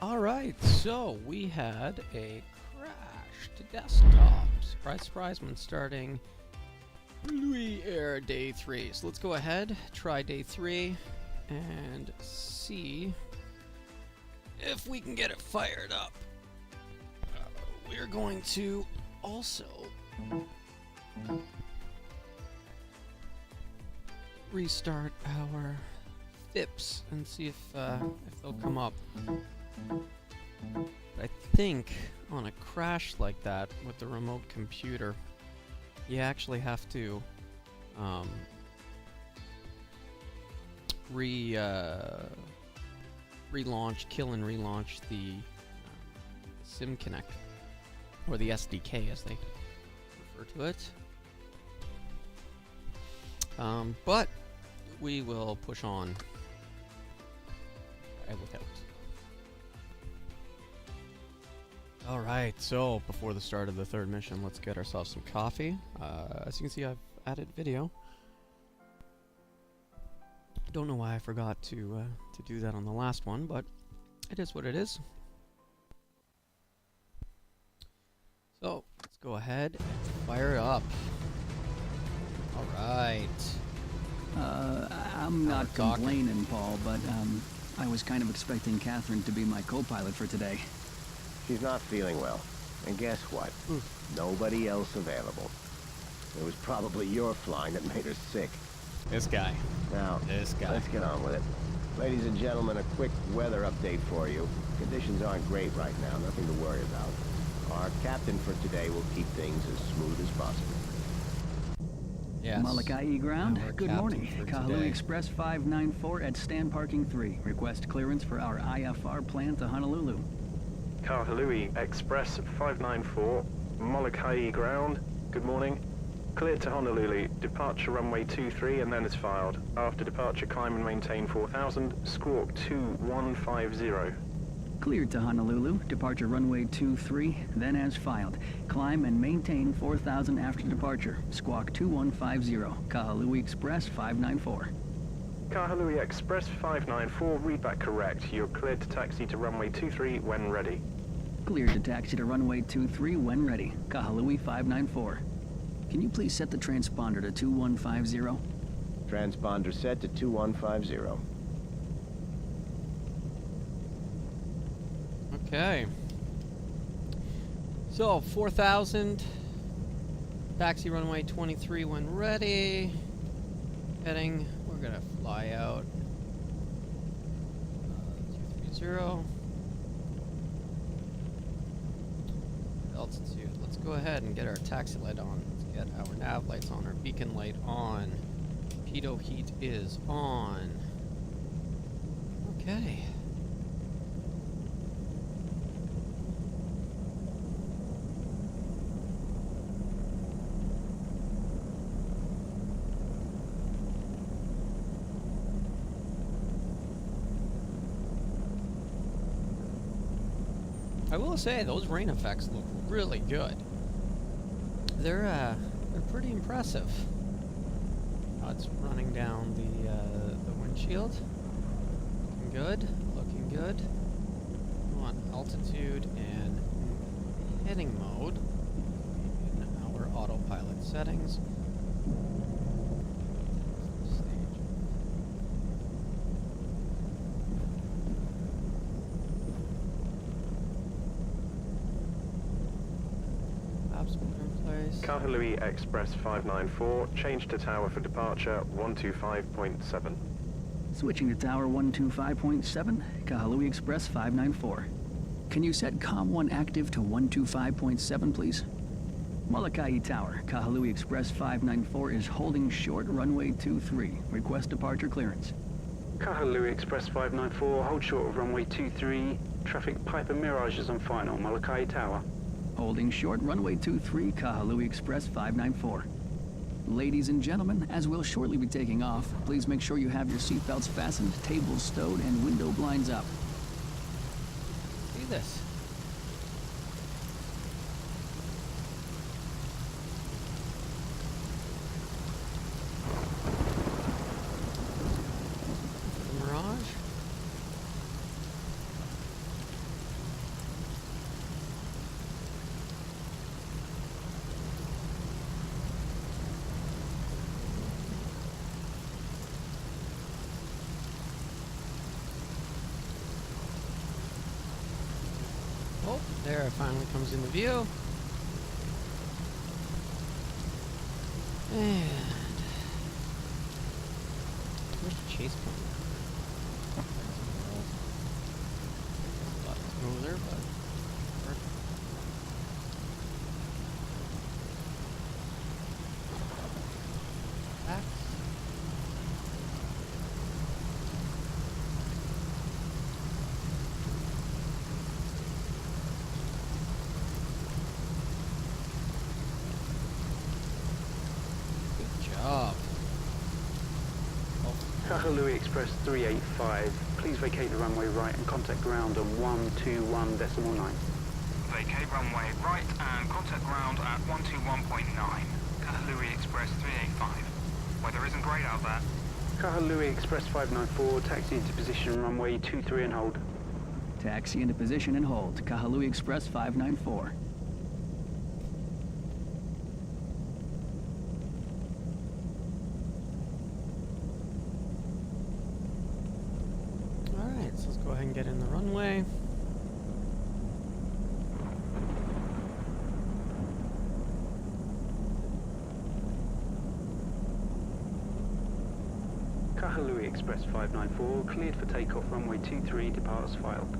Alright, so we had a crash to desktop. Surprise, surprise, when starting Kahului Air Day 3. So let's go ahead, try Day 3, and see if we can get it fired up. We're going to also restart our FIPS and see if they'll come up. I think on a crash like that with the remote computer, you actually have to kill and relaunch the SIM Connect, or the SDK as they refer to it. But we will push on without. Alright, so before the start of the third mission, let's get ourselves some coffee. As you can see, I've added video. Don't know why I forgot to do that on the last one, but it is what it is. So, let's go ahead and fire it up. Alright. I'm not complaining, Paul, but I was kind of expecting Catherine to be my co-pilot for today. She's not feeling well. And guess what? Nobody else available. It was probably your flying that made her sick. This guy. Now, let's get on with it. Ladies and gentlemen, a quick weather update for you. Conditions aren't great right now, nothing to worry about. Our captain for today will keep things as smooth as possible. Yes. Molokai ground, good morning. Kahului Express 594 at stand parking 3. Request clearance for our IFR plan to Honolulu. Kahului Express 594, Molokai ground, good morning. Cleared to Honolulu, departure runway 23 and then as filed. After departure, climb and maintain 4000, squawk 2150. Cleared to Honolulu, departure runway 23, then as filed. Climb and maintain 4000 after departure, squawk 2150, Kahului Express 594. Kahului Express 594, read that correct. You're cleared to taxi to runway 23 when ready. Cleared to taxi to runway 23 when ready, Kahului 594. Can you please set the transponder to 2150? Transponder set to 2150. Okay. So, 4000. Taxi runway 23 when ready. Heading. We're gonna fly out. 230. Altitude. Let's go ahead and get our taxi light on. Let's get our nav lights on. Our beacon light on. Pitot heat is on. Okay. I will say those rain effects look really good. They're pretty impressive. It's running down the windshield. Looking good. Looking good. Go on altitude and heading mode in our autopilot settings. Kahului Express 594, change to tower for departure 125.7. Switching to tower 125.7, Kahului Express 594. Can you set COM1 active to 125.7, please? Molokai Tower, Kahului Express 594 is holding short runway 23. Request departure clearance. Kahului Express 594, hold short of runway 23. Traffic Piper Mirage is on final, Molokai Tower. Holding short runway 23, Kahului Express 594. Ladies and gentlemen, as we'll shortly be taking off, please make sure you have your seatbelts fastened, tables stowed, and window blinds up. See this. There it finally comes into view. And where's the chase point? A lot smoother, but back. Job. Kahului Express 385, please vacate the runway right and contact ground on 121.9. Vacate runway right and contact ground at 121.9. Kahului Express 385. Weather isn't great out there. Kahului Express 594, taxi into position runway 23 and hold. Taxi into position and hold. Kahului Express 594. Alright, so let's go ahead and get in the runway. Kahului Express 594, cleared for takeoff runway 23, departs filed.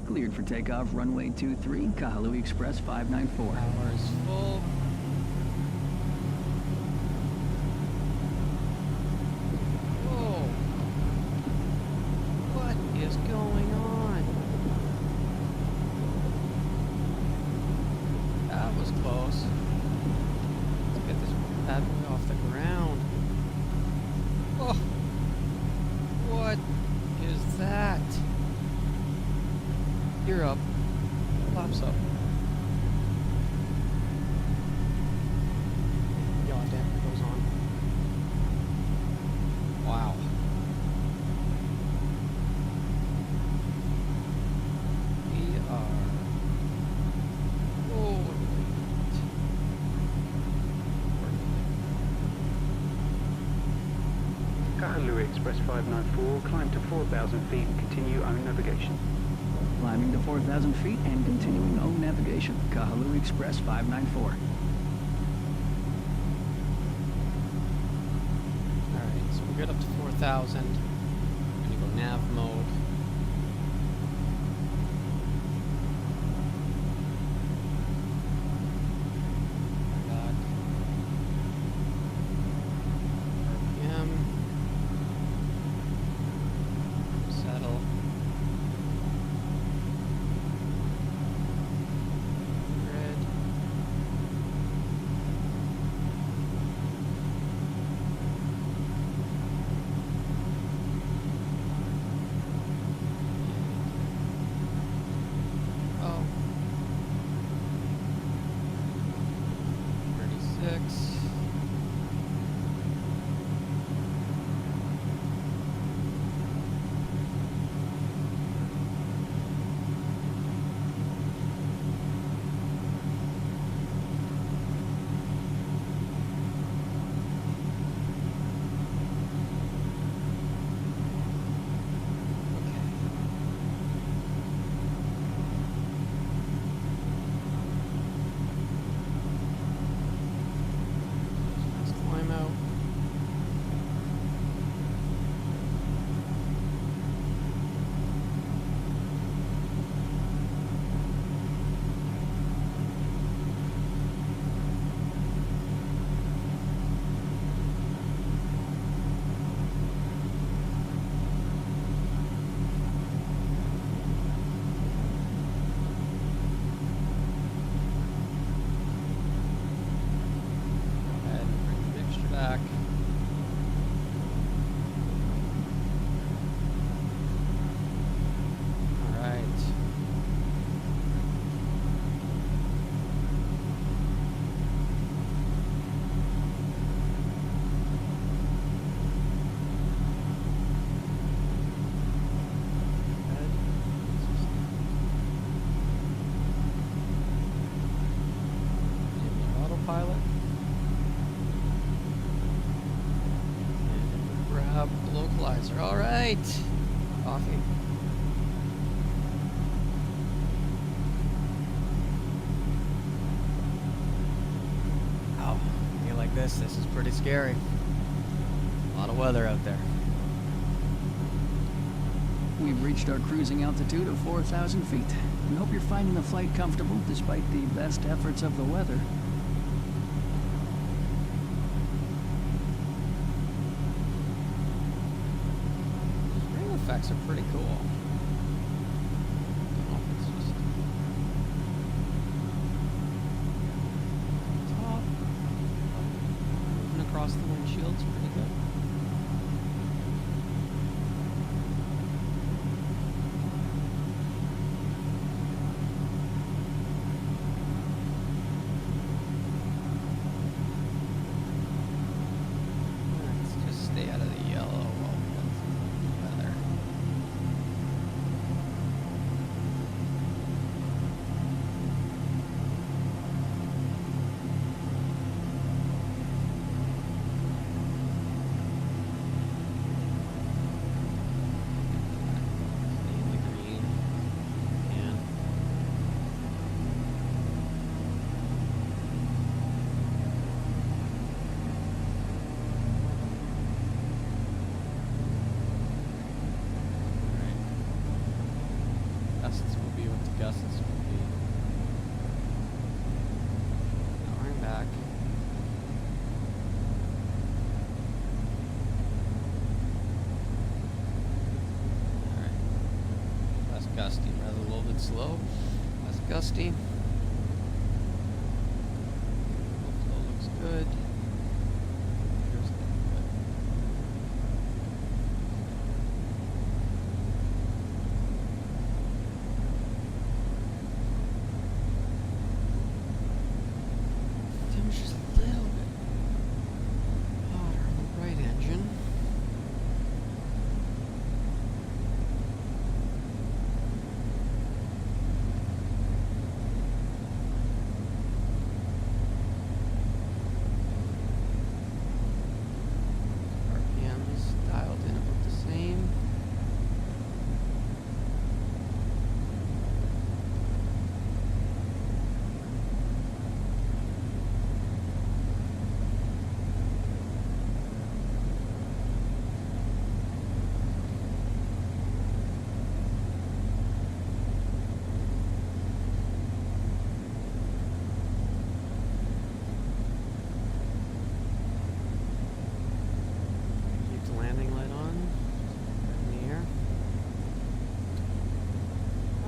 Cleared for takeoff, runway 23, Kahului Express 594. Power is full. Whoa. What is going on? That was close. Let's get this bad boy off the ground. Oh. What is that? You're up. Flaps up. Yaw damper goes on. Wow. We are. Oh, Kahului Express 594, climb to 4,000 feet and continue own navigation. Climbing to 4,000 feet and continuing own navigation. Kahului Express 594. Alright, so we're good up to 4,000. We're gonna go nav mode. Back. RPM. Settle. Grid. Oh. 36. Let's climb out. Go ahead and bring the mixture back. Alright. Enable autopilot. And grab the localizer. Alright. Coffee. this. This is pretty scary. A lot of weather out there. We've reached our cruising altitude of 4,000 feet. We hope you're finding the flight comfortable despite the best efforts of the weather. Those ring effects are pretty cool. Don't know if it's just top. Moving across the windshield's pretty good. Stay out of the yellow while we get some weather. Stay in the green. And gusts will be what the gusts will be. Powering back. Alright. Less gusty, rather a little bit slow. Less gusty. Flow looks good. Here's good. Temperature's a little bit hotter on the right engine. RPM's dialed in about the same. Keep the landing light on. In the air.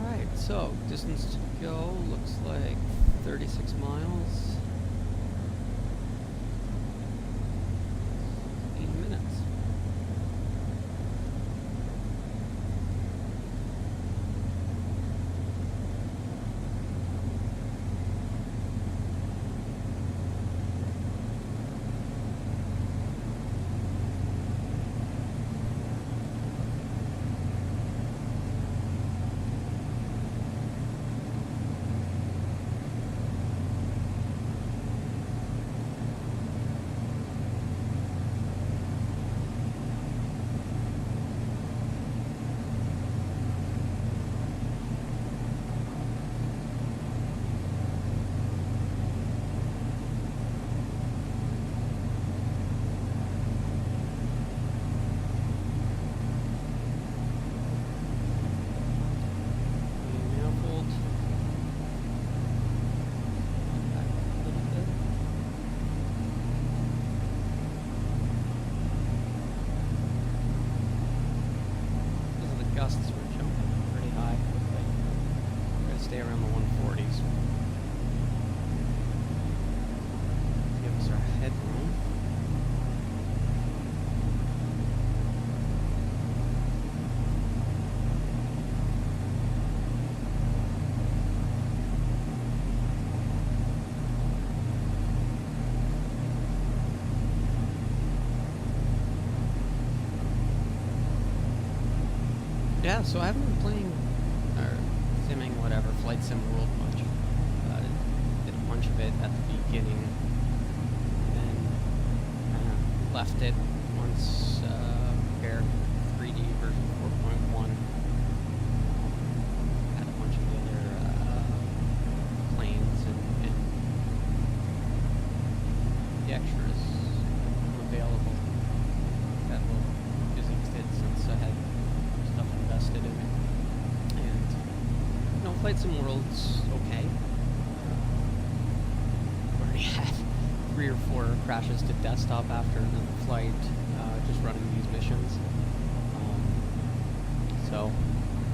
Alright, so distance to go looks like 36 miles. 15 minutes. Manifold. Back a little bit. Because of the gusts, we're jumping pretty high quickly. We're gonna stay around the 140s. Give us our headroom. Yeah, so I haven't been playing or simming whatever, Flight Sim World much. Did a bunch of it at the beginning, and then left it once Air 3D version 4.1 had a bunch of the other planes and the extras Flight Sim World's okay. Already had 3 or 4 crashes to desktop after another flight, just running these missions. So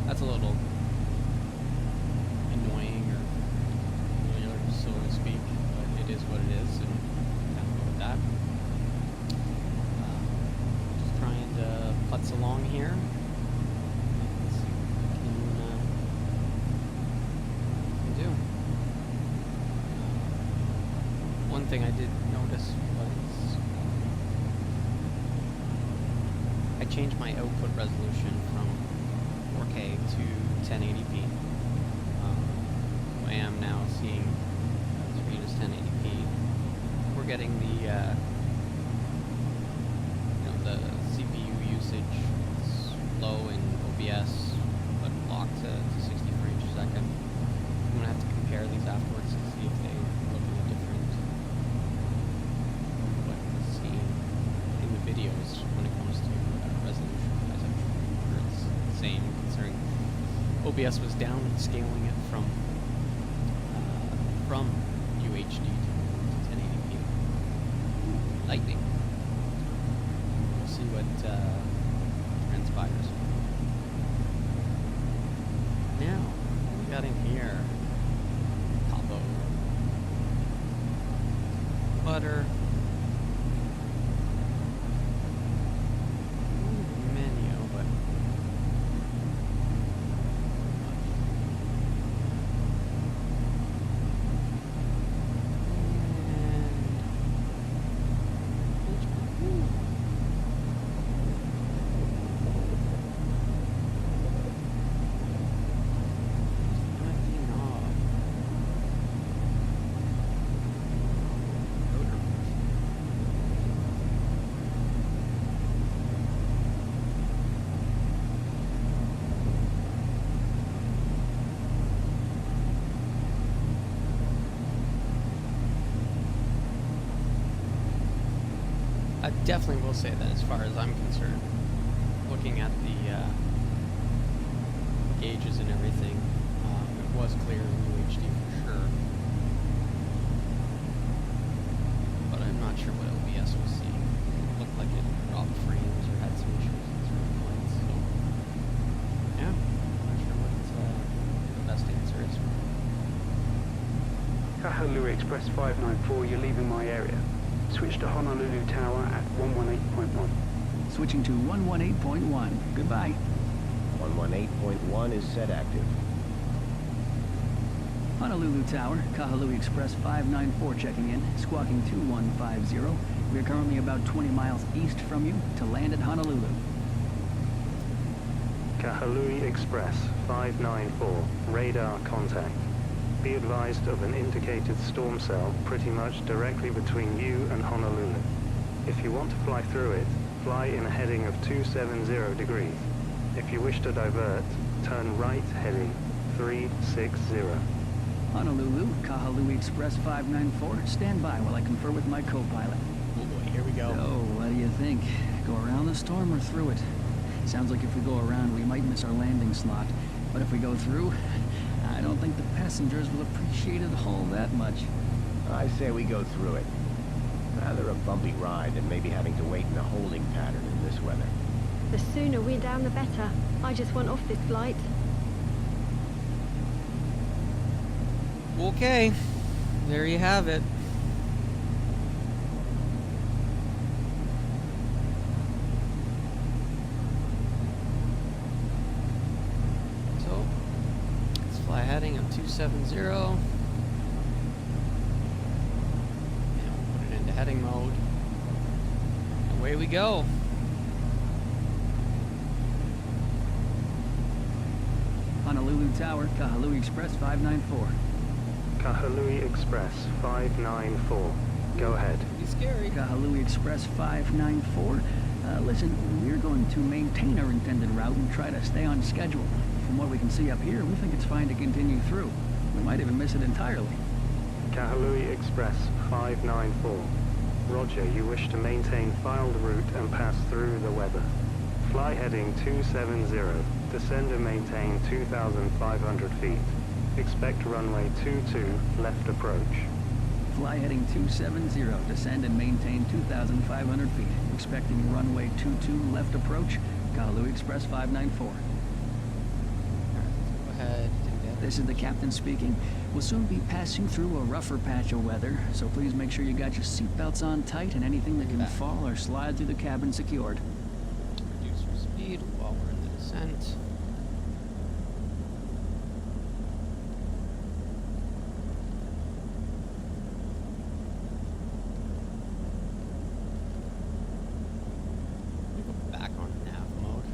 that's a little annoying or familiar, so to speak, but it is what it is, and kind of go with that. Just trying to putz along here. Let's see what we can do. One thing I did notice was I changed my output resolution from 4K to 1080p. I am now seeing screen is 1080p. We're getting the the CPU usage is low in OBS, but locked to 60 frames per second. I'm gonna have to compare these afterwards to see if they look any different from what was seen in the videos when it comes to resolution. As I'm sure it's the same, considering OBS was down scaling it from UHD to 1080p. Lightning. We'll see what transpires. Now, what we got in here? Combo. Butter. Menu, but I definitely will say that as far as I'm concerned, looking at the gauges and everything, it was clear in UHD for sure. But I'm not sure what OBS was seeing. It looked like it dropped frames or had some issues in certain points. So, yeah, I'm not sure what the best answer is. Kahului Express 594, you're leaving my area. Switch to Honolulu Tower at 118.1. Switching to 118.1. Goodbye. 118.1 is set active. Honolulu Tower, Kahului Express 594 checking in, squawking 2150. We are currently about 20 miles east from you to land at Honolulu. Kahului Express 594, radar contact. Be advised of an indicated storm cell pretty much directly between you and Honolulu. If you want to fly through it, fly in a heading of 270 degrees. If you wish to divert, turn right heading 360. Honolulu, Kahului Express 594, stand by while I confer with my co-pilot. Oh boy, here we go. So, what do you think? Go around the storm or through it? Sounds like if we go around, we might miss our landing slot. But if we go through, I don't think the passengers will appreciate it all that much. I say we go through it. Rather a bumpy ride than maybe having to wait in a holding pattern in this weather. The sooner we're down, the better. I just want off this flight. Okay, there you have it. So, let's fly heading of 270. And we'll put it into heading mode. Away we go. Honolulu Tower, Kahului Express 594. Kahului Express 594. Go ahead. Pretty scary. Kahului Express 594. Listen, we're going to maintain our intended route and try to stay on schedule. From what we can see up here, we think it's fine to continue through. We might even miss it entirely. Kahului Express 594. Roger, you wish to maintain filed route and pass through the weather. Fly heading 270. Descend and maintain 2,500 feet. expect runway 22, left approach. Fly heading 270, descend and maintain 2,500 feet. Expecting runway 22, left approach, Kahului Express 594. Go ahead, do that. This is the captain speaking. We'll soon be passing through a rougher patch of weather, so please make sure you got your seatbelts on tight and anything that can fall or slide through the cabin secured. Reduce your speed while we're in the descent. Let me go back on nav mode.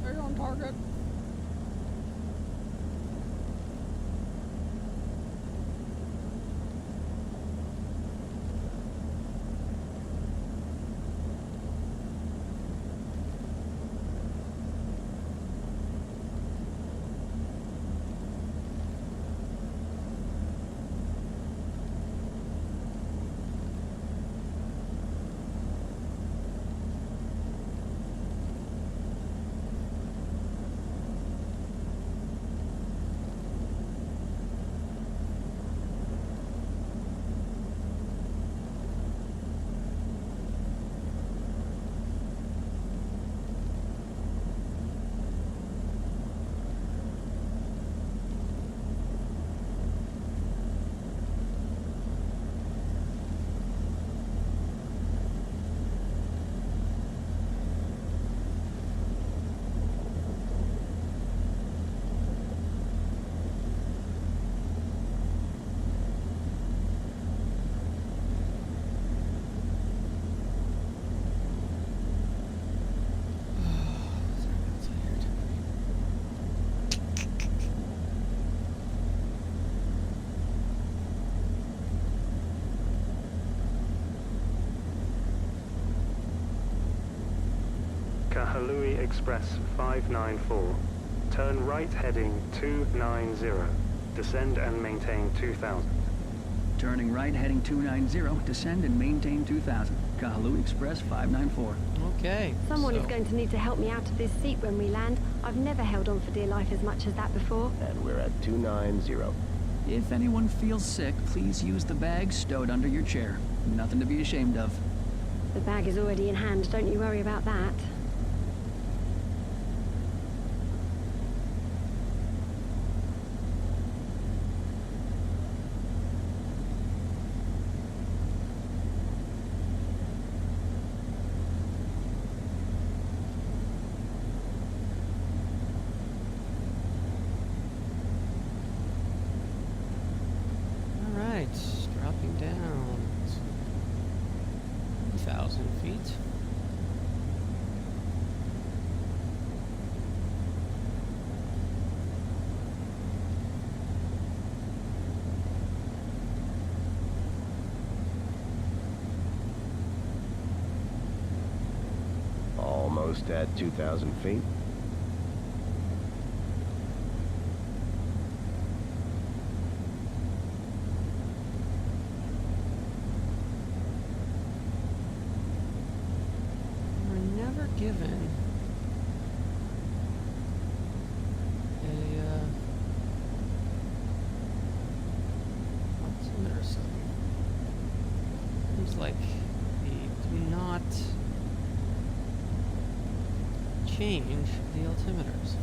Are you on target? Kahului Express 594. Turn right heading 290. Descend and maintain 2000. Turning right heading 290, descend and maintain 2,000. Kahului Express 594. Okay. Someone is so- going to need to help me out of this seat when we land. I've never held on for dear life as much as that before. And we're at 290. If anyone feels sick, please use the bag stowed under your chair. Nothing to be ashamed of. The bag is already in hand, don't you worry about that. Alright, dropping down 1,000 feet. Almost at 2,000 feet. We're never given a altimeter setting. Seems like we do not change the altimeters.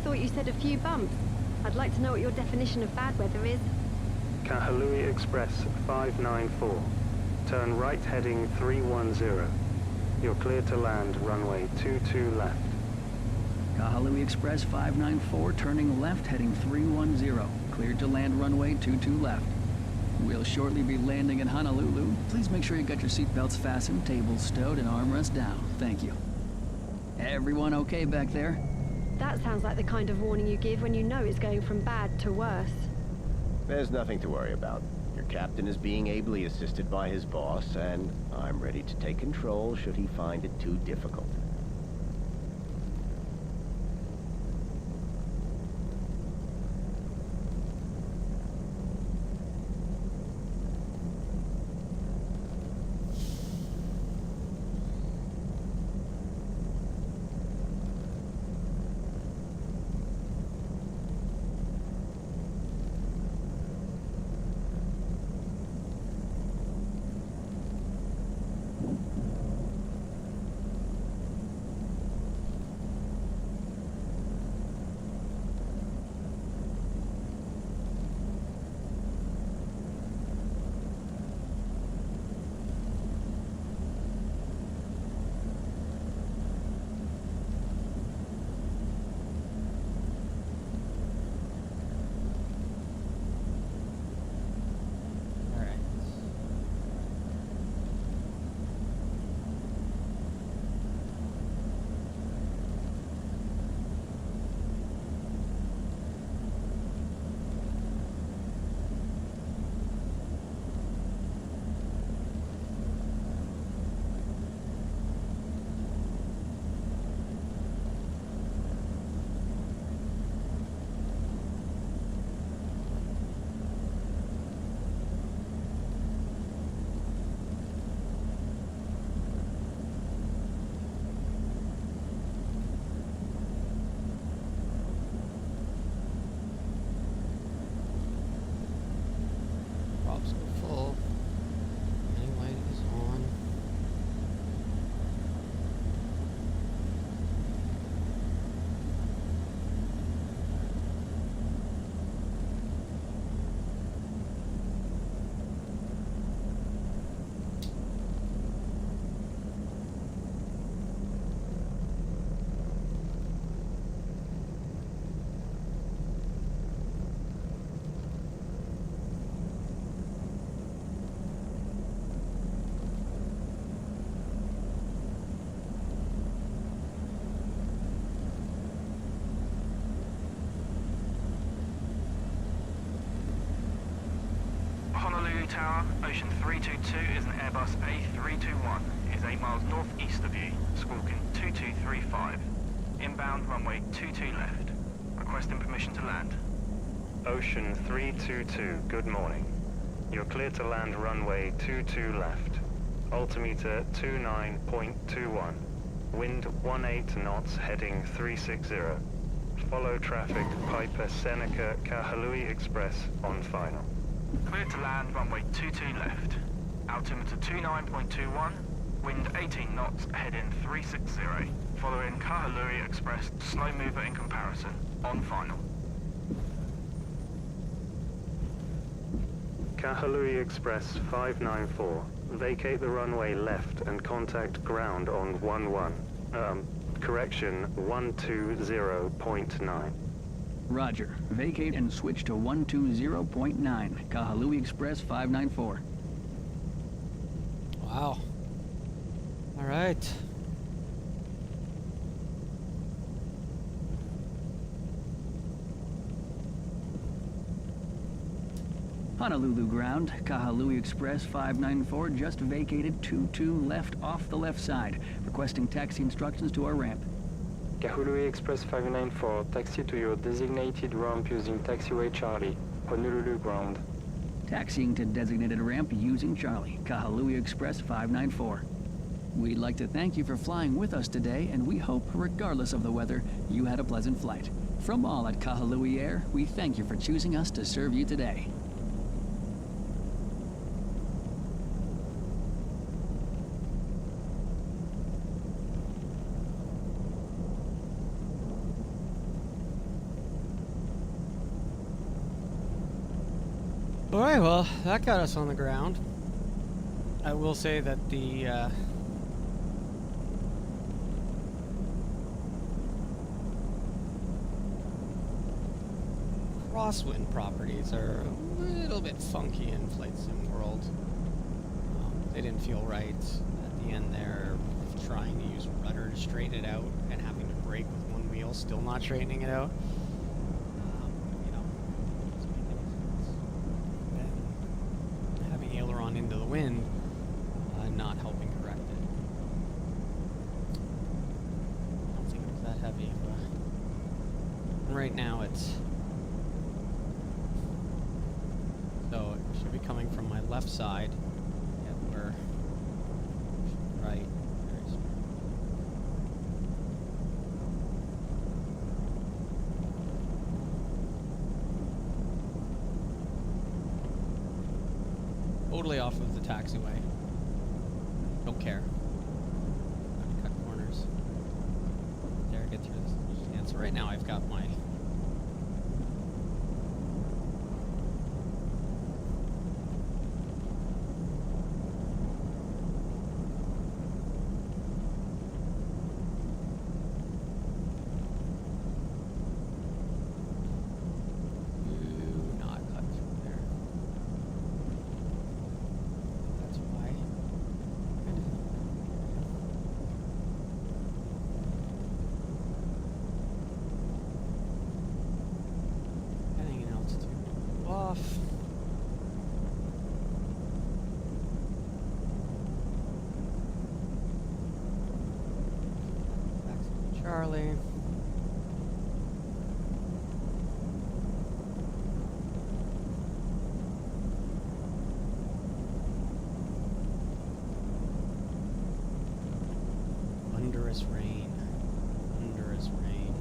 thought you said a few bumps. I'd like to know what your definition of bad weather is. Kahului Express 594. Turn right heading 310. You're clear to land runway 22 left. Kahului Express 594, turning left, heading 310. Cleared to land runway 22 left. We'll shortly be landing in Honolulu. Please make sure you got your seatbelts fastened, tables stowed, and armrests down. Thank you. Everyone okay back there? That sounds like the kind of warning you give when you know it's going from bad to worse. There's nothing to worry about. Your captain is being ably assisted by his boss, and I'm ready to take control should he find it too difficult. Honolulu Tower, Ocean 322 is an Airbus A321. It is 8 miles northeast of you, squawking 2235. Inbound runway 22 left. Requesting permission to land. Ocean 322, good morning. You're clear to land runway 22 left. Altimeter 29.21. Wind 18 knots heading 360. Follow traffic Piper Seneca Kahului Express on final. Clear to land runway 22 left. Altimeter 29.21. Wind 18 knots heading 360. Following Kahului Express, slow mover in comparison. On final. Kahului Express 594. Vacate the runway left and contact ground on 120.9. Roger. Vacate and switch to 120.9. Kahului Express 594. Wow. All right. Honolulu ground, Kahului Express 594 just vacated 22 left off the left side, requesting taxi instructions to our ramp. Kahului Express 594, taxi to your designated ramp using taxiway Charlie, Honolulu ground. Taxiing to designated ramp using Charlie, Kahului Express 594. We'd like to thank you for flying with us today, and we hope, regardless of the weather, you had a pleasant flight. From all at Kahului Air, we thank you for choosing us to serve you today. Alright, well, that got us on the ground. I will say that the crosswind properties are a little bit funky in Flight Sim World. They didn't feel right at the end there, trying to use rudder to straighten it out and having to brake with one wheel, still not straightening it out. You know, doesn't make any sense. Then having aileron into the wind, not helping correct it. I don't think it was that heavy, but right now it's... So it should be coming from my left side. Yeah, we're right. Very smart. Totally off of the taxiway. Don't care. Not cut corners. There, get through this. And so right now I've got my... off. Back to Charlie. Thunderous rain. Thunderous rain.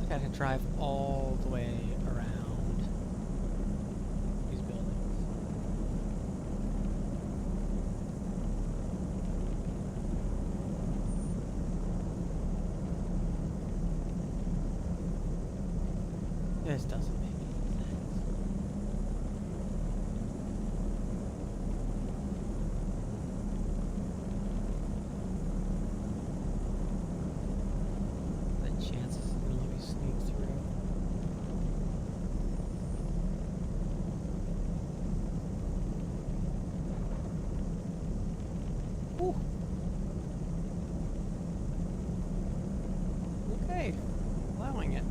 I had to drive all the way around these buildings. This doesn't make any sense. The chances of me to sneak through. Ooh. Okay, allowing it.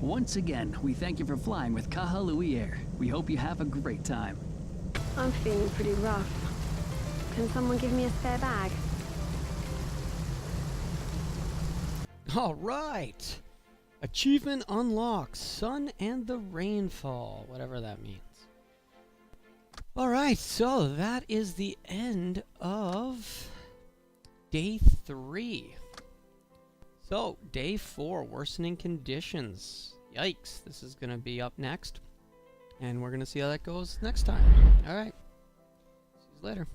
Once again, we thank you for flying with Kahului Air. We hope you have a great time. I'm feeling pretty rough. Can someone give me a spare bag? All right. Achievement unlocked. Sun and the rainfall. Whatever that means. All right. So that is the end of day 3. So day 4, worsening conditions. Yikes. This is going to be up next. And we're going to see how that goes next time. All right. See you later.